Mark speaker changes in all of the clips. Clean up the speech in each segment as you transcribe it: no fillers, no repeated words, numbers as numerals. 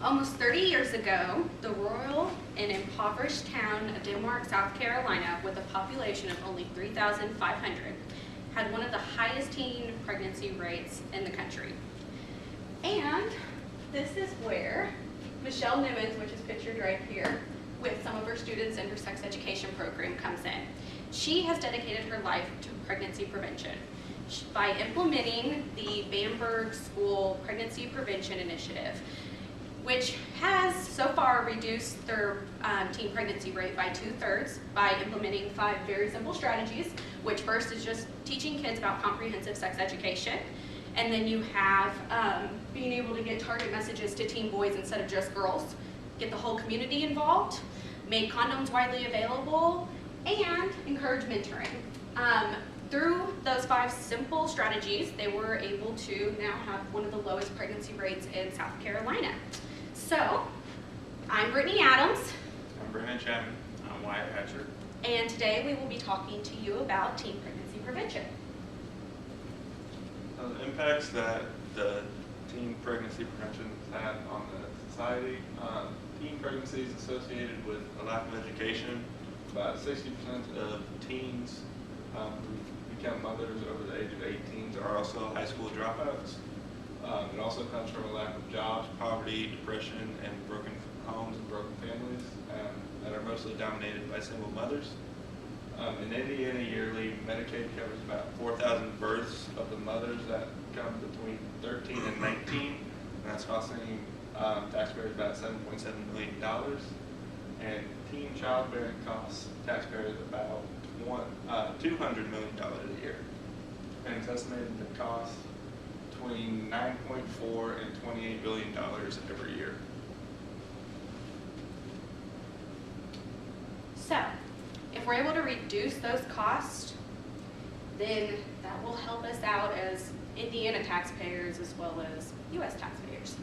Speaker 1: Almost 30 years ago, the rural and impoverished town of Denmark, South Carolina, with a population of only 3,500, had one of the highest teen pregnancy rates in the country. And this is where Michelle Nimmons, which is pictured right here, with some of her students in her sex education program comes in. She has dedicated her life to pregnancy prevention by implementing the Bamberg School Pregnancy Prevention Initiative, which has so far reduced their teen pregnancy rate by 2/3 by implementing 5 very simple strategies, which first is just teaching kids about comprehensive sex education. And then you have being able to get target messages to teen boys instead of just girls, get the whole community involved, make condoms widely available, and encourage mentoring. Through those 5 simple strategies, they were able to now have one of the lowest pregnancy rates in South Carolina. So, I'm Brittney Adams.
Speaker 2: I'm Brandon Chapman. I'm Wyatt Hatcher.
Speaker 1: And today we will be talking to you about teen pregnancy prevention.
Speaker 2: The impacts that the teen pregnancy prevention has had on the society. Teen pregnancy is associated with a lack of education. About 60% of teens who become mothers over the age of 18 are also high school dropouts. It also comes from a lack of jobs, poverty, depression, and broken homes and broken families that are mostly dominated by single mothers. In Indiana, yearly, Medicaid covers about 4,000 births of the mothers that come between 13 and 19, and that's costing taxpayers about $7.7 million. And teen childbearing costs taxpayers about $200 million a year. And it's estimated to cost between $9.4 and $28 billion every year.
Speaker 1: So, if we're able to reduce those costs, then that will help us out as Indiana taxpayers as well as U.S. taxpayers.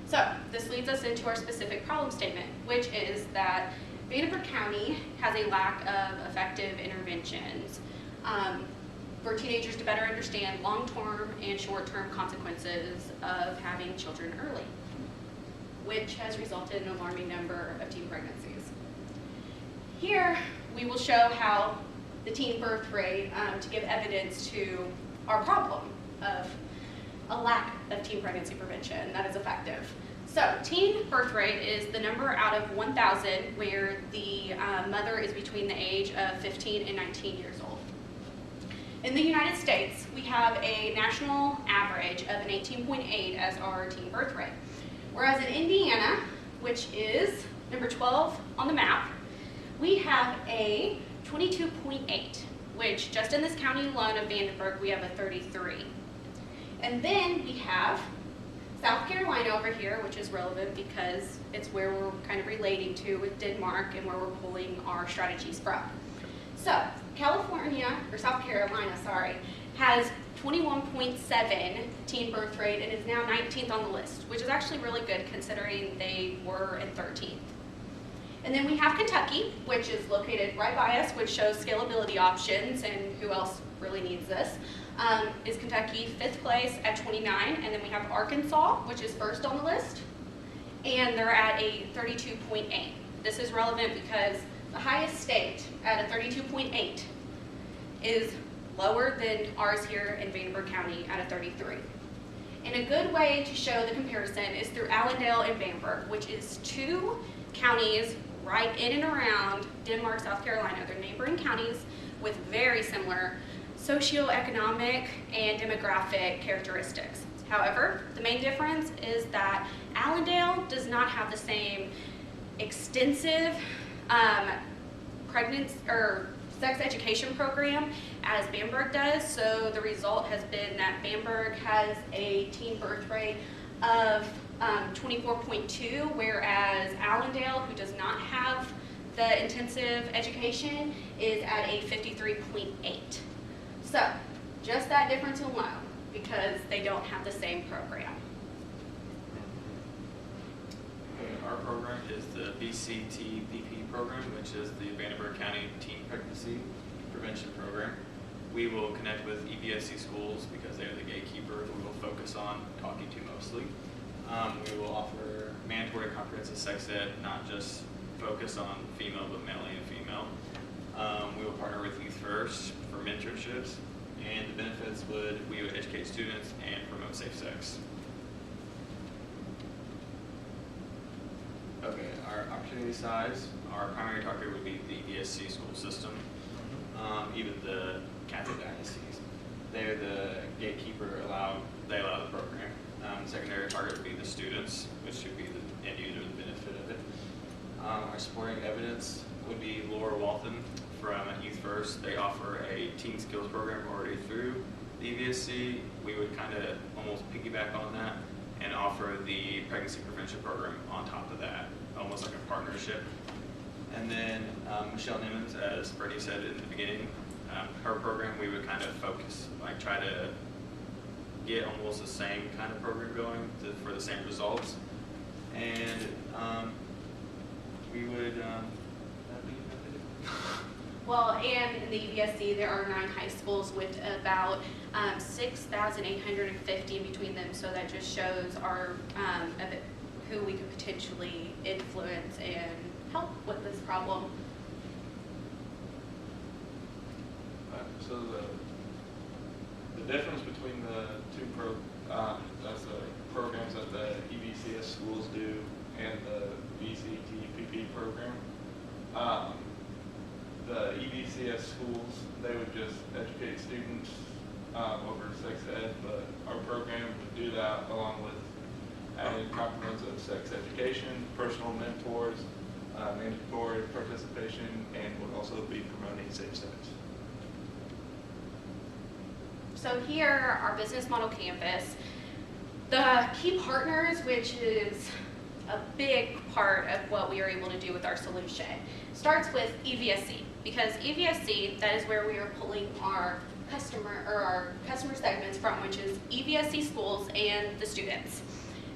Speaker 1: So, this leads us into our specific problem statement, which is that Vanderbilt County has a lack of effective interventions for teenagers to better understand long-term and short-term consequences of having children early, which has resulted in an alarming number of teen pregnancies. Here, we will show how the teen birth rate to give evidence to our problem of a lack of teen pregnancy prevention that is effective. So, teen birth rate is the number out of 1,000 where the mother is between the age of 15 and 19 years old. In the United States, we have a national average of an 18.8 as our teen birth rate. Whereas in Indiana, which is number 12 on the map, we have a 22.8, which just in this county alone of Vandenberg, we have a 33. And then we have South Carolina over here, which is relevant because it's where we're kind of relating to with Denmark and where we're pulling our strategies from. So, South Carolina, has 21.7 teen birth rate and is now 19th on the list, which is actually really good considering they were in 13th. And then we have Kentucky, which is located right by us, which shows scalability options and who else really needs this. Is Kentucky 5th place at 29, and then we have Arkansas, which is first on the list, and they're at a 32.8. This is relevant because the highest state at a 32.8 is lower than ours here in Vandenberg County at a 33. And a good way to show the comparison is through Allendale and Bamberg, which is 2 counties right in and around Denmark, South Carolina. They're neighboring counties with very similar socioeconomic and demographic characteristics. However, the main difference is that Allendale does not have the same extensive pregnancy or sex education program as Bamberg does, so the result has been that Bamberg has a teen birth rate of 24.2, whereas Allendale, who does not have the intensive education, is at a 53.8. So, just that difference alone, because they don't have the same program.
Speaker 3: Our program is the BCTPP program, which is the Vandenberg County Teen Pregnancy Prevention Program. We will connect with EVSC schools because they are the gatekeeper we will focus on talking to mostly. We will offer mandatory comprehensive sex ed, not just focus on female, but male and female. We will partner with Youth First for mentorships, and the benefits we would educate students and promote safe sex. Okay, our opportunity size, our primary target would be the ESC school system, even the Catholic dynasties. They're the gatekeeper, they allow the program. Secondary target would be the students, which should be the end user, the benefit of it. Our supporting evidence would be Laura Waltham from Youth First. They offer a teen skills program already through the EVSC. We would kind of almost piggyback on that and offer the pregnancy prevention program on top of that, almost like a partnership. And then Michelle Nimmons, as Brittney said in the beginning, her program, we would kind of focus, like try to get almost the same kind of program going for the same results. And we would,
Speaker 1: Well, and in the EVSC, there are 9 high schools with about 6,850 between them, so that just shows our who we could potentially influence and help with this problem.
Speaker 2: So the difference between the two programs that the EVCS schools do and the VCTPP program. The EVCS schools, they would just educate students over sex ed, but our program would do that along with adding comprehensive sex education, personal mentors, mandatory participation, and would also be promoting safe sex.
Speaker 1: So here, our business model campus, the key partners, which is a big part of what we are able to do with our solution, starts with EVSC, because EVSC, that is where we are pulling our customer segments from, which is EVSC schools and the students.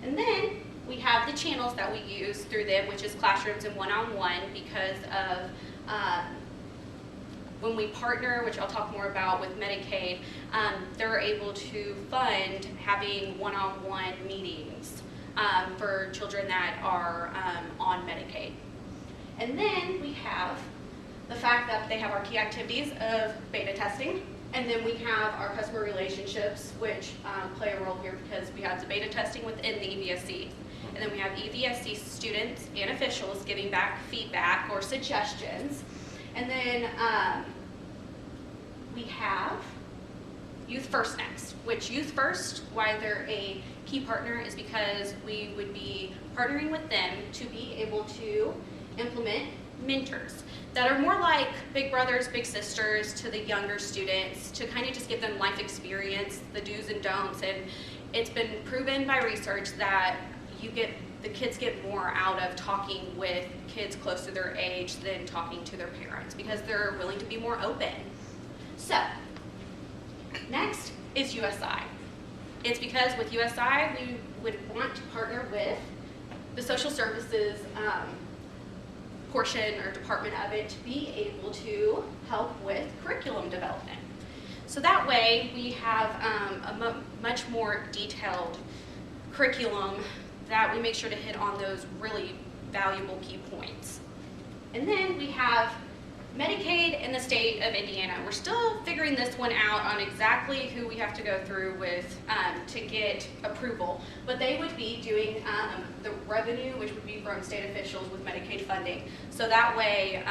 Speaker 1: And then we have the channels that we use through them, which is classrooms and one-on-one, because of when we partner, which I'll talk more about with Medicaid, they're able to fund having one-on-one meetings for children that are on Medicaid. And then we have the fact that they have our key activities of beta testing, and then we have our customer relationships, which play a role here because we have the beta testing within the EVSC. And then we have EVSC students and officials giving back feedback or suggestions. And then we have Youth First next, which Youth First, why they're a key partner, is because we would be partnering with them to be able to implement mentors that are more like big brothers, big sisters to the younger students, to kind of just give them life experience, the do's and don'ts. And it's been proven by research that the kids get more out of talking with kids close to their age than talking to their parents, because they're willing to be more open. So next is USI. It's because with USI, we would want to partner with the social services portion or department of it to be able to help with curriculum development. So that way we have a much more detailed curriculum that we make sure to hit on those really valuable key points. And then we have Medicaid in the state of Indiana. We're still figuring this one out on exactly who we have to go through with to get approval, but they would be doing the revenue, which would be from state officials with Medicaid funding. So that way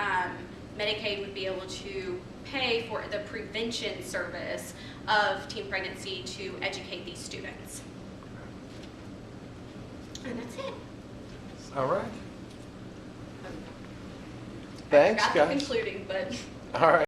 Speaker 1: Medicaid would be able to pay for the prevention service of teen pregnancy to educate these students. And that's it.
Speaker 4: All right. Thanks,
Speaker 1: I forgot
Speaker 4: guys.
Speaker 1: the concluding, but.
Speaker 4: All right.